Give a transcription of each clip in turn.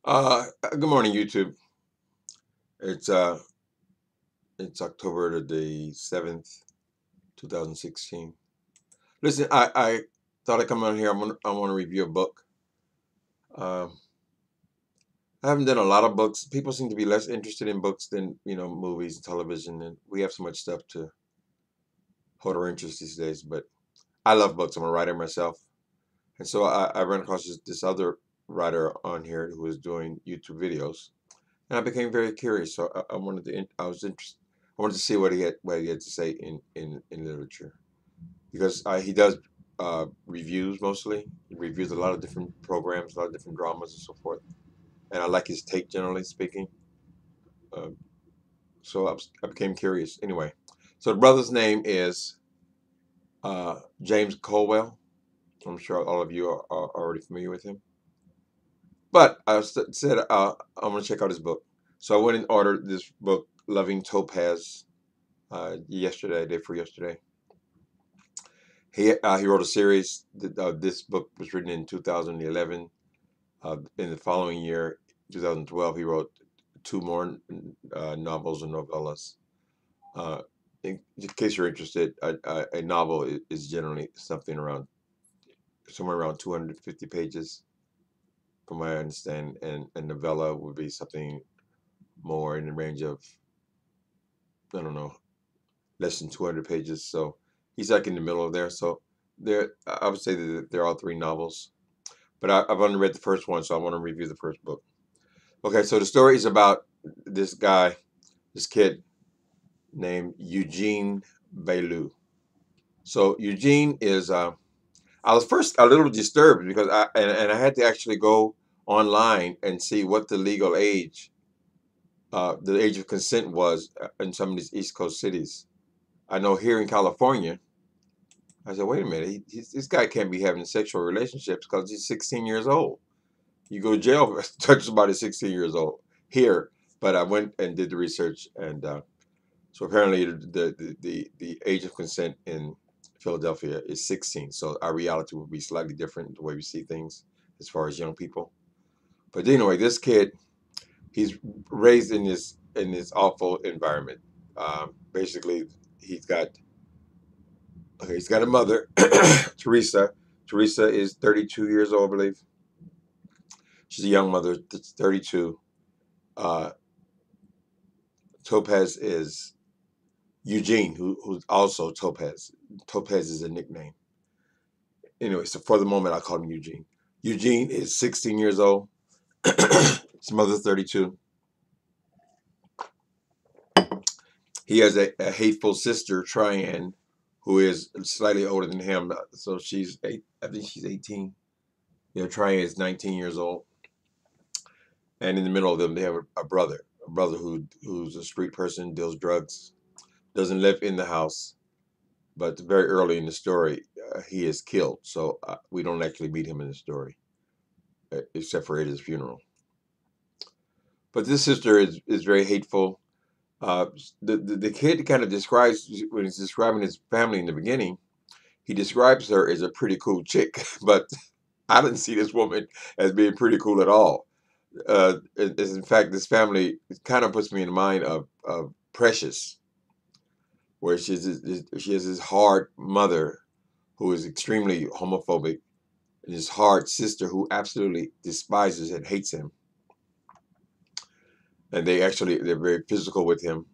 Good morning, YouTube. It's uh, it's October the 7th, 2016. Listen, I thought I'd come on here. I want to review a book. Um, I haven't done a lot of books. People seem to be less interested in books than movies and television, and we have so much stuff to hold our interest these days. But I love books. I'm a writer myself, and so I ran across this other writer on here who was doing YouTube videos, and I became very curious. So I wanted to. I was interested. I wanted to see what he had to say in literature because he does reviews mostly. He reviews a lot of different programs, a lot of different dramas and so forth. And I like his take, generally speaking. Uh, so I became curious. Anyway, so the brother's name is James Colwell. I'm sure all of you are already familiar with him. But said I'm going to check out his book. So I went and ordered this book, Loving Topaz, yesterday, day before yesterday. He wrote a series. This book was written in 2011. In the following year, 2012, he wrote two more novels and novellas. Uh, in case you're interested, a novel is generally something around somewhere around 250 pages, from what I understand, and a novella would be something more in the range of, I don't know, less than 200 pages. So he's like in the middle of there. So I would say that they're all three novels. But I've only read the first one, so I want to review the first book. Okay, so the story is about this guy, this kid named Eugene Bailu. So Eugene is. I was first a little disturbed because I had to actually go online and see what the age of consent was in some of these East Coast cities. I know here in California, I said, wait a minute, this guy can't be having sexual relationships because he's 16 years old. You go to jail for touch somebody 16 years old here. But I went and did the research, and so apparently the age of consent in Philadelphia is 16. So our reality will be slightly different the way we see things as far as young people. But anyway, this kid, he's raised in this awful environment. Basically, he's got he's got a mother, Teresa. Teresa is 32 years old, I believe. She's a young mother, 32. Uh, Topaz is Eugene, who's also Topaz. Topaz is a nickname. Anyway, so for the moment, I call him Eugene. Eugene is 16 years old. His mother's 32. He has a hateful sister, Tryan, who is slightly older than him. So she's eight. I think she's 18. Tryan is 19 years old. And in the middle of them, they have a brother who's a street person, deals drugs, doesn't live in the house. But very early in the story, he is killed. So we don't actually meet him in the story, except for at his funeral. But this sister is very hateful. Uh, the kid kind of describes, when he's describing his family in the beginning, he describes her as a pretty cool chick. But I didn't see this woman as being pretty cool at all. In fact, this family kind of puts me in mind of Precious, where she has this hard mother who is extremely homophobic, and his hard sister who absolutely despises and hates him. And they're very physical with him.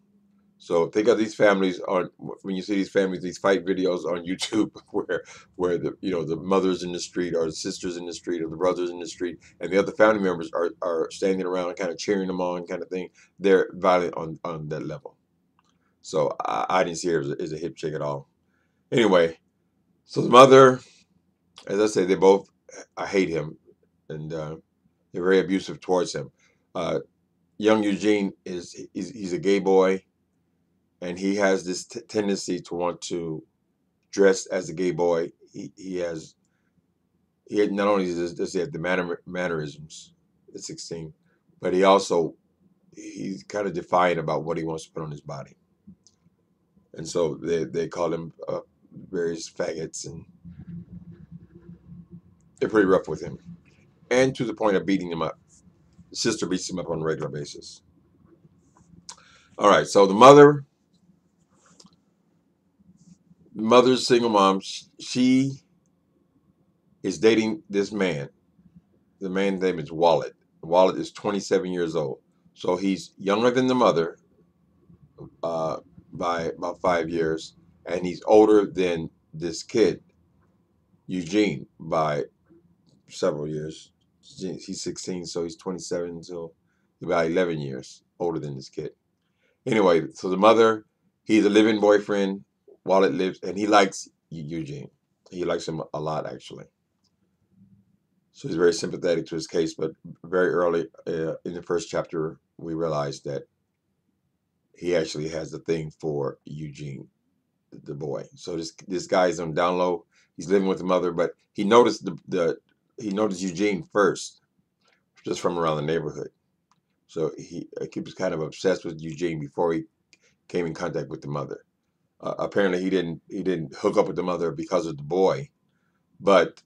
So think of these families on when you see these families, these fight videos on YouTube where the mothers in the street or the sisters in the street or the brothers in the street and the other family members are standing around and kind of cheering them on kind of thing. They're violent on that level. So I didn't see her as a hip chick at all. Anyway, so the mother, as I said, they both I hate him, and they're very abusive towards him. Uh, young Eugene he's a gay boy, and he has this tendency to want to dress as a gay boy. He not only does he have the mannerisms at 16, but he's kind of defiant about what he wants to put on his body, and so they call him various faggots, and they're pretty rough with him, and to the point of beating him up. The sister beats him up on a regular basis. All right, so mother's single mom. She is dating this man. The man's name is Wallet. Wallet is 27 years old, so he's younger than the mother uh, by about 5 years, and he's older than this kid, Eugene, by several years. He's 16, so he's 27, so about 11 years older than this kid. Anyway, so the mother, he's a living boyfriend. Wallet lives, and he likes Eugene. He likes him a lot, actually. So he's very sympathetic to his case, but very early in the first chapter, we realize that he actually has a thing for Eugene, the boy. So this guy is on down low. He's living with the mother, but he noticed he noticed Eugene first, just from around the neighborhood. So he was kind of obsessed with Eugene before he came in contact with the mother. Apparently, he didn't hook up with the mother because of the boy, but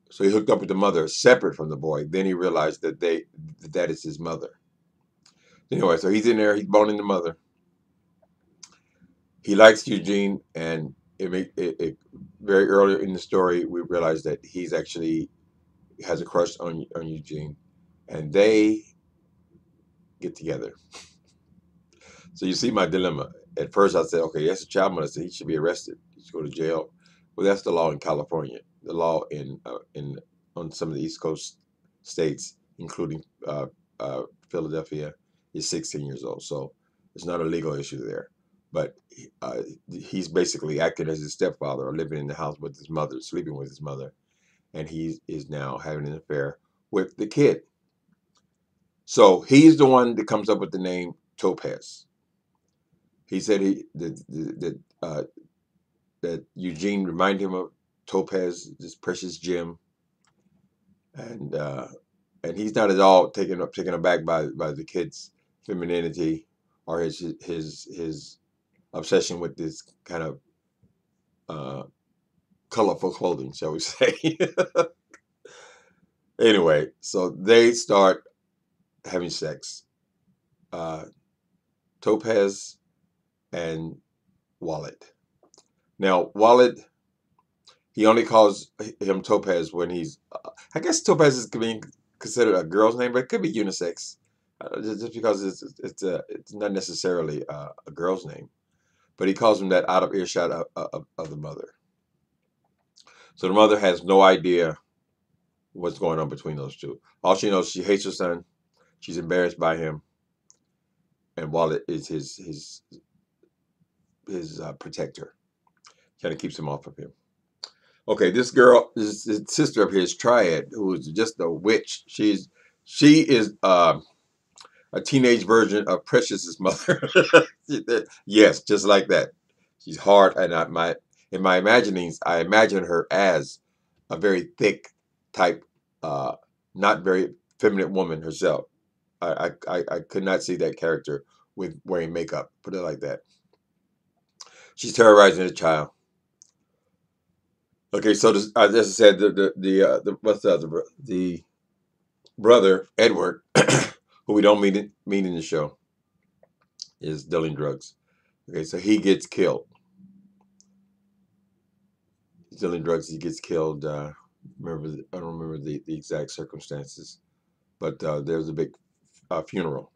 so he hooked up with the mother separate from the boy. Then he realized that is his mother. Anyway, so he's in there. He's boning the mother. He likes Eugene, and very early in the story we realize that he's actually has a crush on Eugene, and they get together. So you see my dilemma. At first, I said, okay, that's a child molester. He should be arrested. He should go to jail. Well, that's the law in California. The law in on some of the East Coast states, including Philadelphia, is 16 years old. So it's not a legal issue there. But he's basically acting as his stepfather, or living in the house with his mother, sleeping with his mother, and he is now having an affair with the kid. So he's the one that comes up with the name Topaz. He said that Eugene reminded him of Topaz, this precious gem, and uh, and he's not at all taken aback by the kid's femininity or his obsession with this kind of uh, colorful clothing, shall we say? Anyway, so they start having sex. Uh, Topaz and Wallet. Now, Wallet, he only calls him Topaz when he's. I guess Topaz is being considered a girl's name, but it could be unisex, just because it's not necessarily a girl's name. But he calls him that out of earshot of the mother. So the mother has no idea what's going on between those two. All she knows, she hates her son. She's embarrassed by him, and Wallet is his protector. Kind of keeps him off of him. Okay, this girl is the sister of his, Triad, who is just a witch. She is a teenage version of Precious's mother. Yes, just like that. She's hard, and in my imaginings, I imagine her as a very thick type, uh, not very feminine woman herself. I could not see that character with wearing makeup. Put it like that. She's terrorizing the child. Okay, so this, as I said, the what's the other the brother Edward, who we don't meet in the show, is dealing drugs. Okay, so he gets killed. He's dealing drugs. He gets killed. I don't remember the exact circumstances, but there's a big funeral.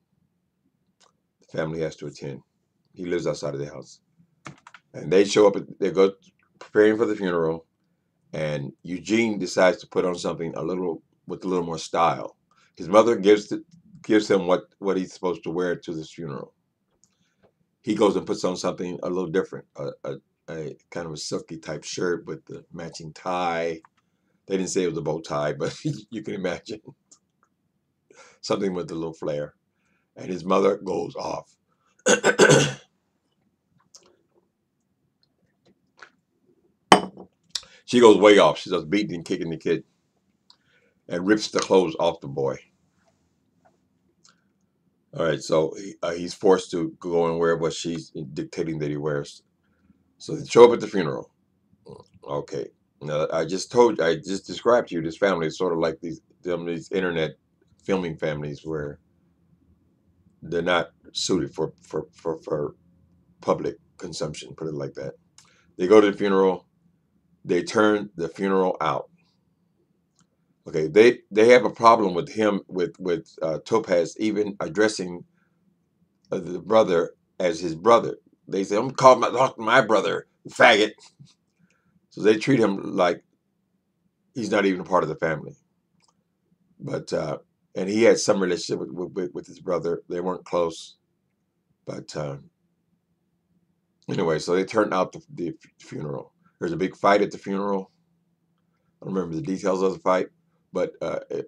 The family has to attend. He lives outside of the house, and they show up. They go preparing for the funeral, and Eugene decides to put on something a little more style. His mother gives him what he's supposed to wear to this funeral. He goes and puts on something a little different, a kind of a silky type shirt with the matching tie. They didn't say it was a bow tie, but you can imagine something with a little flair. And his mother goes off. She goes way off. She starts beating and kicking the kid and rips the clothes off the boy. All right, so he's forced to go and wear what she's dictating that he wears. So they show up at the funeral. Okay. Now I just described to you this family is sort of like these internet filming families where they're not suited for public consumption, put it like that. They go to the funeral, they turn the funeral out. Okay, they have a problem with him with Topaz even addressing the brother as his brother. They say, "I'm calling my brother faggot," so they treat him like he's not even a part of the family. But and he had some relationship with his brother. They weren't close, but anyway, so they turned out the funeral. There's a big fight at the funeral. I don't remember the details of the fight, but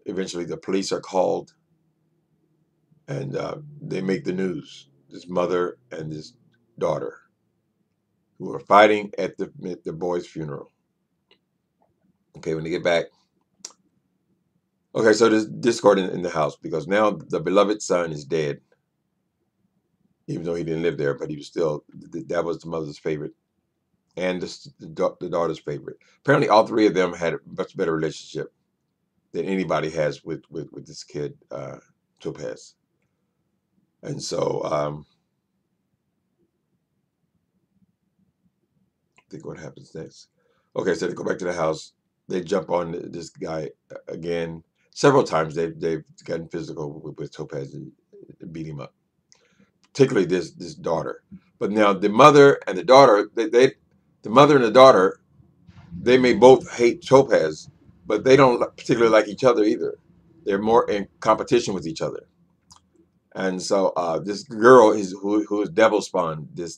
eventually the police are called, and they make the news. This mother and this daughter who are fighting at the boy's funeral. Okay, when they get back, okay, so there's discord in the house because now the beloved son is dead, even though he didn't live there, but he was still that was the mother's favorite and the daughter's favorite. Apparently, all three of them had a much better relationship than anybody has with this kid, Topaz. And so, I think what happens next. Okay, so they go back to the house. They jump on this guy again. Several times they've gotten physical with Topaz and beat him up. Particularly this daughter. But now the mother and the daughter, the mother and the daughter, they may both hate Topaz, but they don't particularly like each other either. They're more in competition with each other. And so this girl is who is devil spawn. This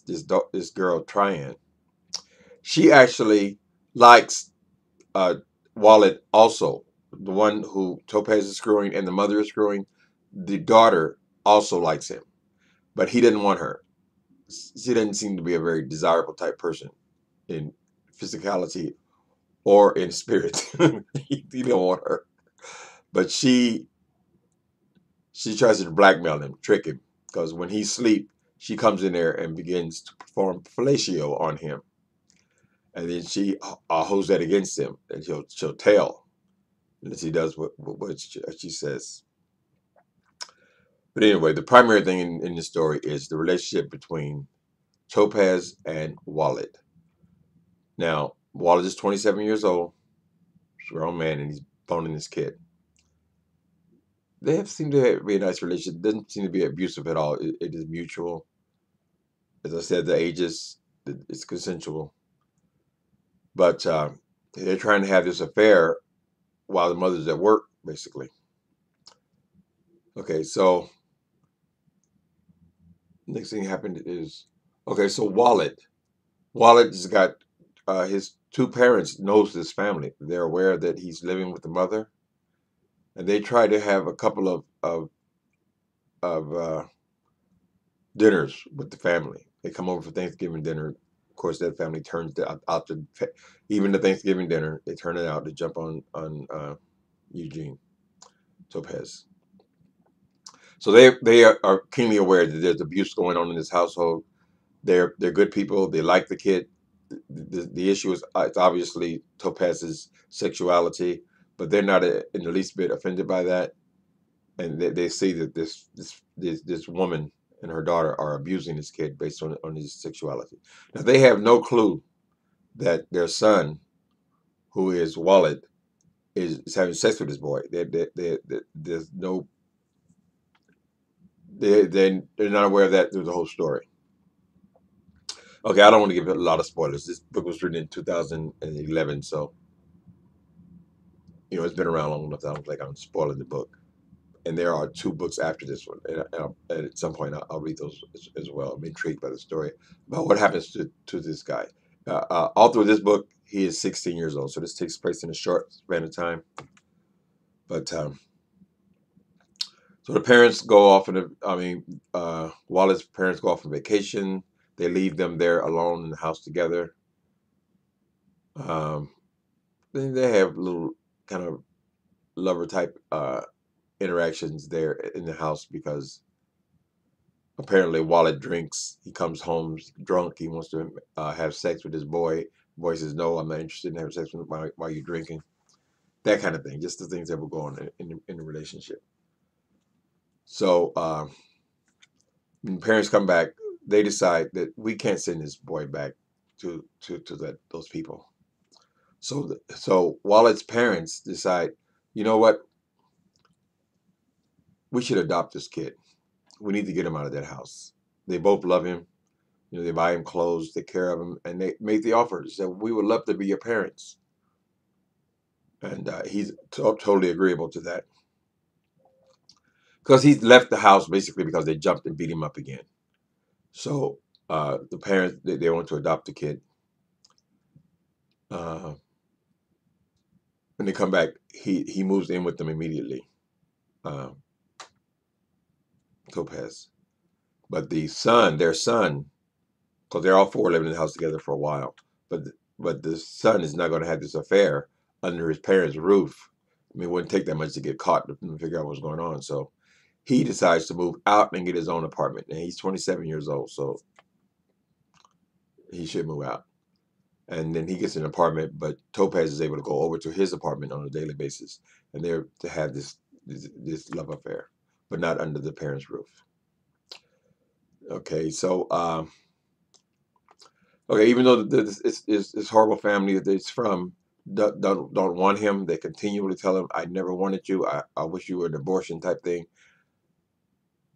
girl Tryan. She actually likes uh, Wallet also. The one who Topaz is screwing and the mother is screwing. The daughter also likes him, but he didn't want her. She doesn't seem to be a very desirable type person in physicality or in spirit. He don't want her, but she tries to blackmail him, trick him, because when he sleep, she comes in there and begins to perform fellatio on him, and then she holds that against him, and she'll tell, and she does what she says. But anyway, the primary thing in this story is the relationship between Topaz and Wallet. Now, Wallet is 27 years old, he's a grown man, and he's boning this kid. They have seemed to be a nice relationship. It doesn't seem to be abusive at all. It is mutual. As I said, the ages, it's consensual. But they're trying to have this affair while the mother's at work, basically. Okay, so next thing happened is, okay, so Wallet has got his two parents knows this family. They're aware that he's living with the mother, and they try to have a couple of dinners with the family. They come over for Thanksgiving dinner. Of course, that family turns out to even the Thanksgiving dinner. They turn it out to jump on Eugene Topaz. So they are keenly aware that there's abuse going on in this household. They're good people. They like the kid. The issue is it's obviously Topaz's sexuality, but they're not in the least bit offended by that, and they see that this woman and her daughter are abusing this kid based on his sexuality. Now they have no clue that their son, who is Wallet, is having sex with this boy. There's no they're not aware of that through the whole story. Okay, I don't want to give a lot of spoilers. This book was written in 2011, so it's been around long enough that I don't think I'm spoiling the book. And there are two books after this one, and at some point I'll read those as well. I'm intrigued by the story about what happens to this guy. All through this book, he is 16 years old, so this takes place in a short span of time. But so the parents go off, Wallet's parents go off on vacation. They leave them there alone in the house together. Um, then they have little kind of lover type interactions there in the house because apparently Wallet drinks. He comes home drunk. He wants to have sex with his boy. The boy says, "No, I'm not interested in having sex with while you're drinking." that kind of thing. Just the things that will go on in the relationship. So when parents come back, they decide that we can't send this boy back to those people. So while its parents decide, you know what, we should adopt this kid. We need to get him out of that house. They both love him. You know, they buy him clothes, take care of him, and they make the offer. They said, we would love to be your parents. And he's totally agreeable to that. Because he's left the house basically because they jumped and beat him up again. So the parents, they want to adopt the kid. Uh, when they come back, he moves in with them immediately, uh, Topaz. But their son, because they're all four living in the house together for a while, but the son is not going to have this affair under his parents' roof. I mean, it wouldn't take that much to get caught to figure out what's going on. So he decides to move out and get his own apartment. And he's 27 years old, so he should move out. And then he gets an apartment, but Topaz is able to go over to his apartment on a daily basis, and they're to have this love affair, but not under the parents' roof. Okay, so okay, even though this horrible family that it's from don't want him, they continually tell him, "I never wanted you. I wish you were an abortion," type thing.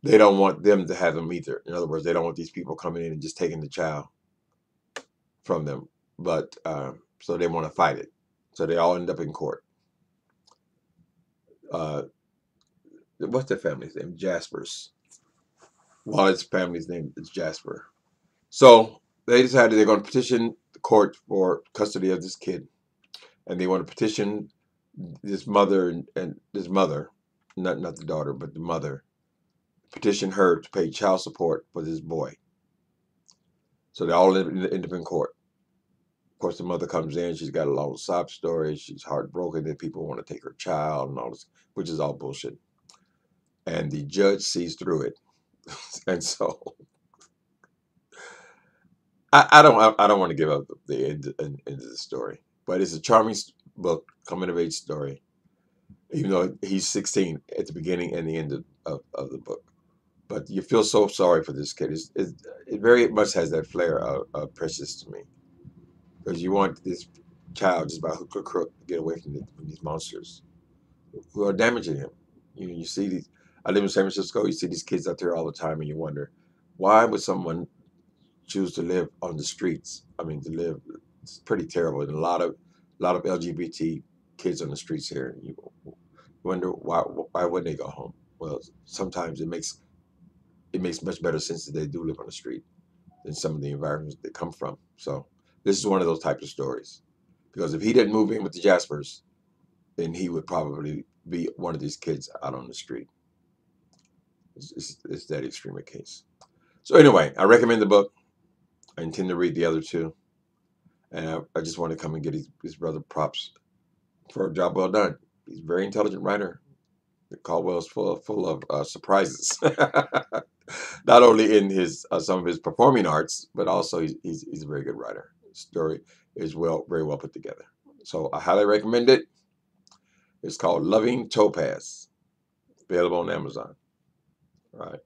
They don't want them to have him either. In other words, they don't want these people coming in and just taking the child from them. But so they want to fight it. So they all end up in court. Uh, what's their family's name? Jasper's. Wallet's family's name is Jasper. So they decided they're going to petition the court for custody of this kid, and they want to petition this mother and this mother, not the daughter, but the mother, petition her to pay child support for this boy. So they all end up in court. Of course, the mother comes in. She's got a long sob story. She's heartbroken that people want to take her child and all this, which is all bullshit. And the judge sees through it, and so I don't want to give up the end of the story, but it's a charming book, coming of age story. Even though he's 16 at the beginning and the end of the book, but you feel so sorry for this kid. It very much has that flair of Precious to me, because you want this child just by hook or crook to get away from these monsters who are damaging him. You see these. I live in San Francisco. You see these kids out there all the time, and you wonder why would someone choose to live on the streets. I mean, to live, it's pretty terrible. And a lot of LGBT kids on the streets here. You wonder why wouldn't they go home? Well, sometimes it makes much better sense that they do live on the street than some of the environments they come from. So this is one of those types of stories. Because if he didn't move in with the Jaspers, then he would probably be one of these kids out on the street. It's that extreme a case. So anyway, I recommend the book. I intend to read the other two. And I just want to come and get his brother props for a job well done. He's a very intelligent writer. Caldwell is full of surprises, not only in his some of his performing arts, but also he's a very good writer. His story is very well put together. So I highly recommend it. It's called Loving Topaz, available on Amazon. All right.